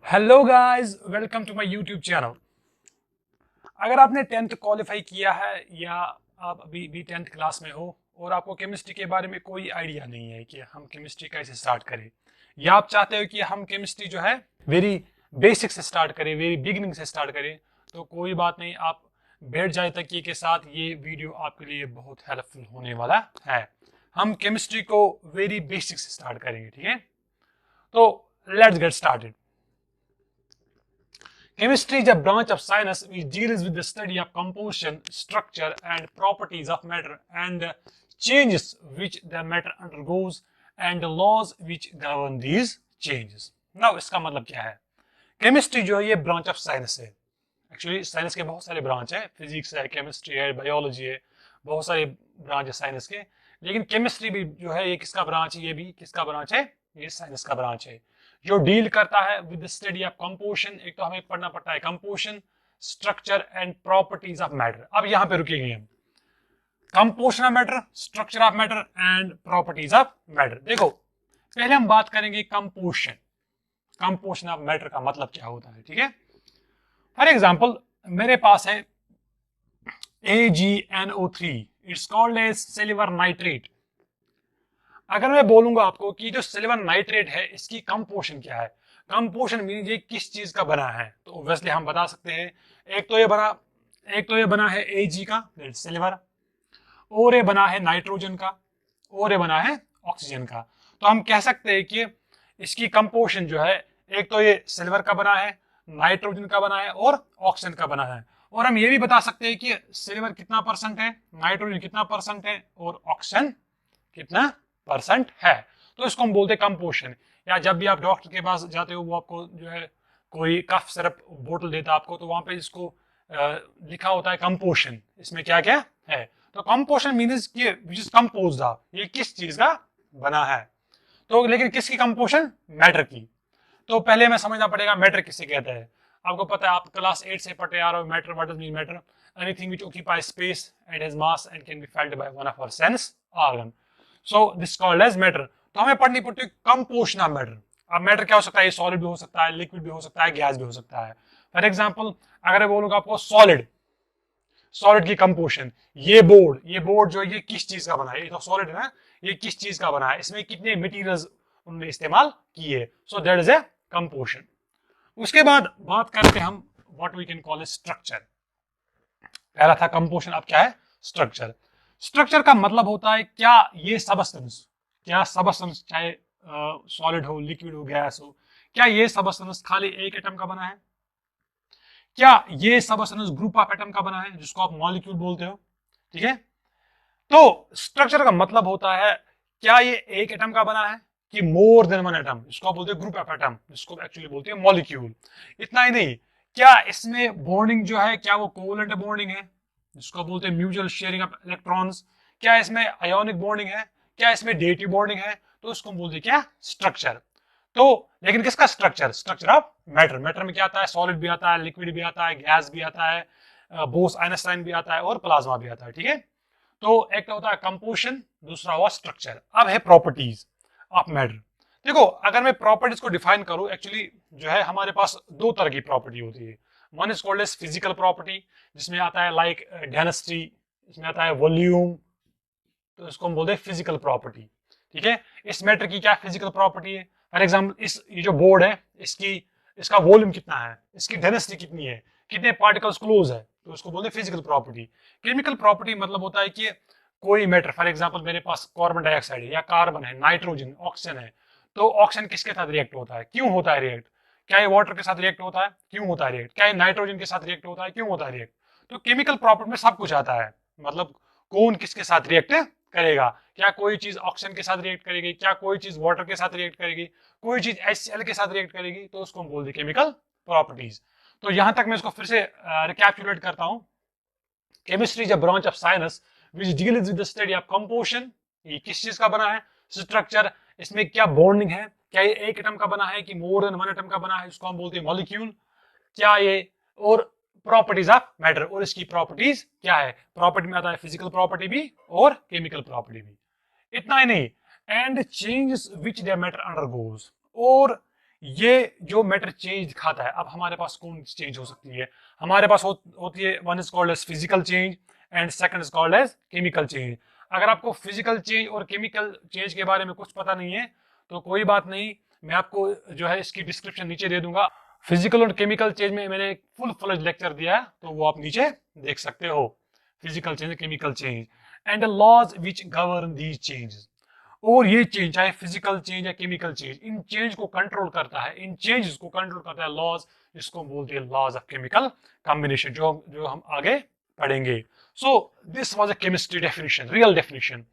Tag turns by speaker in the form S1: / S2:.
S1: Hello guys, welcome to my YouTube channel. अगर आपने 10th qualify किया है या आप अभी भी 10th क्लास में हो और आपको केमिस्ट्री के बारे में कोई आइडिया नहीं है कि हम केमिस्ट्री कैसे स्टार्ट करें, या आप चाहते हो कि हम केमिस्ट्री जो है वेरी बेसिक से स्टार्ट करें, वेरी बिगिनिंग से स्टार्ट करें, तो कोई बात नहीं, आप बैठ जाए तकिए के साथ। ये वीडियो आपके लिए बहुत हेल्पफुल होने वाला है। हम केमिस्ट्री को वेरी बेसिक से स्टार्ट करेंगे, ठीक है? तो let's get started. Chemistry is a branch of science which deals with the study of composition, structure, and properties of matter, and the changes which the matter undergoes, and the laws which govern these changes. Now, इसका मतलब क्या है? Chemistry जो है ये branch of science है। Actually science के बहुत सारे ब्रांच है, फिजिक्स है, केमिस्ट्री है, बायोलॉजी है, बहुत सारे ब्रांच है साइंस के। लेकिन केमिस्ट्री भी जो है ये किसका ब्रांच है? ये भी किसका ब्रांच है? ये साइंस का ब्रांच है जो डील करता है with the study of composition. एक तो हमें पढ़ना पड़ता है composition, structure and properties of matter. अब यहां पे रुकेंगे हम। Composition of matter, structure of matter and properties of matter. देखो, पहले हम बात करेंगे कंपोजिशन। कंपोजिशन ऑफ मैटर का मतलब क्या होता है, ठीक है? फॉर एग्जाम्पल, मेरे पास है AgNO3, it's called as silver nitrate. अगर मैं बोलूंगा आपको कि जो सिल्वर नाइट्रेट है इसकी कंपोजिशन क्या है, कंपोजिशन मीन ये किस चीज का बना है, तो ऑब्वियसली हम बता सकते हैं एक तो ये बना है Ag का, सिल्वर, और ये बना है नाइट्रोजन का, और ये बना है ऑक्सीजन का। तो हम कह सकते हैं कि इसकी कंपोजिशन जो है एक तो ये सिल्वर का बना है, नाइट्रोजन का बना है और ऑक्सीजन का बना है। और हम ये भी बता सकते हैं कि सिल्वर कितना परसेंट है, नाइट्रोजन कितना परसेंट है और ऑक्सीजन कितना परसेंट है। तो इसको हम बोलते हैं कंपोजिशन। या जब भी आप डॉक्टर के पास जाते हो, वो आपको जो है कोई कफ सिरप बोतल देता है आपको, तो वहां पे इसको लिखा होता है कंपोजिशन, इसमें क्या क्या है। तो कंपोजिशन मीन्स कि विच इज कंपोज्ड ऑफ, ये किस चीज का बना है। तो लेकिन किसकी कंपोजिशन? मैटर की। तो पहले हमें समझना पड़ेगा मैटर किसे कहते हैं। आपको पता है, आप क्लास 8 से पढ़ते आ रहे हो matter. What does mean matter? Anything which occupies space and has mass and can be felt by one of our sense organ, so this called as matter. तो हमें पढ़नी पड़ती है कंपोजिशन ऑफ मैटर। अब मैटर क्या हो सकता है? सॉलिड भी हो सकता है, लिक्विड भी हो सकता है, गैस भी हो सकता है। फॉर एग्जांपल, अगर मैं बोलूंगा आपको सॉलिड की कंपोजिशन, ये बोर्ड जो है ये किस चीज का बना है? ये तो सॉलिड है ना, ये किस चीज का बना है, इसमें कितने मटेरियल्स उन्होंने इस्तेमाल किए, so that is a composition. उसके बाद बात करते हैं हम what we can call a structure. पहला था कंपोजिशन, अब क्या है? स्ट्रक्चर। स्ट्रक्चर का मतलब होता है क्या ये सबस्टेंस, चाहे सॉलिड हो, लिक्विड हो, गैस हो, क्या ये सबस्टेंस खाली एक एटम का बना है? क्या ये सबस्टेंस ग्रुप ऑफ एटम का बना है, जिसको आप मॉलिक्यूल बोलते हो, ठीक है? तो स्ट्रक्चर का मतलब होता है क्या ये एक एटम का बना है कि मोर देन वन एटम, जिसको आप बोलते हैं ग्रुप ऑफ एटम, जिसको एक्चुअली बोलते हैं मॉलिक्यूल। इतना ही नहीं, क्या इसमें बॉन्डिंग जो है क्या वो कोवलेंट बॉन्डिंग है, जिसको बोलते हैं म्यूचुअल शेयरिंग ऑफ इलेक्ट्रॉन्स? क्या इसमें आयोनिक बॉन्डिंग है? क्या इसमें डेटिव बॉन्डिंग है? तो इसको बोलते हैं क्या? स्ट्रक्चर। तो लेकिन किसका structure? Structure of matter. Matter में क्या आता है? सॉलिड भी आता है, लिक्विड भी आता है, गैस भी आता है, बोस आइंस्टाइन भी आता है और प्लाज्मा भी आता है, ठीक है? तो एक तो होता है कंपोजिशन, दूसरा हुआ स्ट्रक्चर। अब है प्रॉपर्टीज ऑफ मैटर। देखो, अगर मैं प्रॉपर्टीज को डिफाइन करूं, एक्चुअली जो है हमारे पास दो तरह की प्रॉपर्टी होती है। One is called as physical property, जिसमें आता है लाइक डेंसिटी, इसमें आता है वॉल्यूम, तो इसको हम बोलते हैं फिजिकल प्रॉपर्टी, ठीक है? इस मैटर की क्या फिजिकल प्रॉपर्टी है? फॉर एग्जाम्पल, ये जो बोर्ड है, इसका वॉल्यूम कितना है, इसकी डेंसिटी कितनी है, कितने पार्टिकल्स क्लोज है, तो इसको बोलते हैं फिजिकल प्रॉपर्टी। केमिकल प्रॉपर्टी मतलब होता है कि कोई मैटर, फॉर एग्जाम्पल मेरे पास कार्बन डाइऑक्साइड है या कार्बन है, नाइट्रोजन, ऑक्सीजन है, तो ऑक्सीजन किसके साथ रिएक्ट होता है, क्यों होता है रिएक्ट? क्या ये वाटर के साथ रिएक्ट होता है? क्यों होता है रिएक्ट? क्या ये नाइट्रोजन के साथ रिएक्ट होता है? क्यों होता है रिएक्ट? तो केमिकल प्रॉपर्टी में सब कुछ आता है, मतलब कौन किसके साथ रिएक्ट करेगा, क्या कोई चीज ऑक्सीजन के साथ रिएक्ट करेगी, क्या कोई चीज वाटर के साथ रिएक्ट करेगी, कोई चीज HCl के साथ रिएक्ट करेगी, तो उसको हम बोलते हैं केमिकल प्रॉपर्टीज। तो यहां तक मैं इसको फिर से रिकैप्चुलेट करता हूं। Chemistry is a branch of science which deals with the study of composition, ये किस चीज का बना है, स्ट्रक्चर, इसमें क्या बॉन्डिंग है, क्या ये एक एटम का बना है कि मोर देन वन एटम का बना है, इसको हम बोलते हैं मॉलिक्यूल, क्या ये, और प्रॉपर्टीज ऑफ मैटर, और इसकी प्रॉपर्टीज क्या है? प्रॉपर्टी में आता है फिजिकल प्रॉपर्टी भी और केमिकल प्रॉपर्टी भी। इतना ही नहीं, and changes which the matter undergoes, और ये जो मैटर चेंज दिखाता है, अब हमारे पास कौन चेंज हो सकती है? हमारे पास होती है, one is called as physical change and second is called as chemical change. अगर आपको फिजिकल चेंज और केमिकल चेंज के बारे में कुछ पता नहीं है तो कोई बात नहीं, मैं आपको जो है इसकी डिस्क्रिप्शन नीचे दे दूंगा। फिजिकल और केमिकल चेंज में मैंने एक फुल फ्लेज लेक्चर दिया है, तो वो आप नीचे देख सकते हो। Physical change, chemical change and the laws which govern these changes. और ये चेंज, चाहे फिजिकल चेंज या केमिकल चेंज, इन चेंज को कंट्रोल करता है, इन चेंजेस को कंट्रोल करता है लॉज, जिसको बोलते हैं लॉज ऑफ केमिकल कॉम्बिनेशन, जो हम आगे पढ़ेंगे। So this was a chemistry definition, real definition.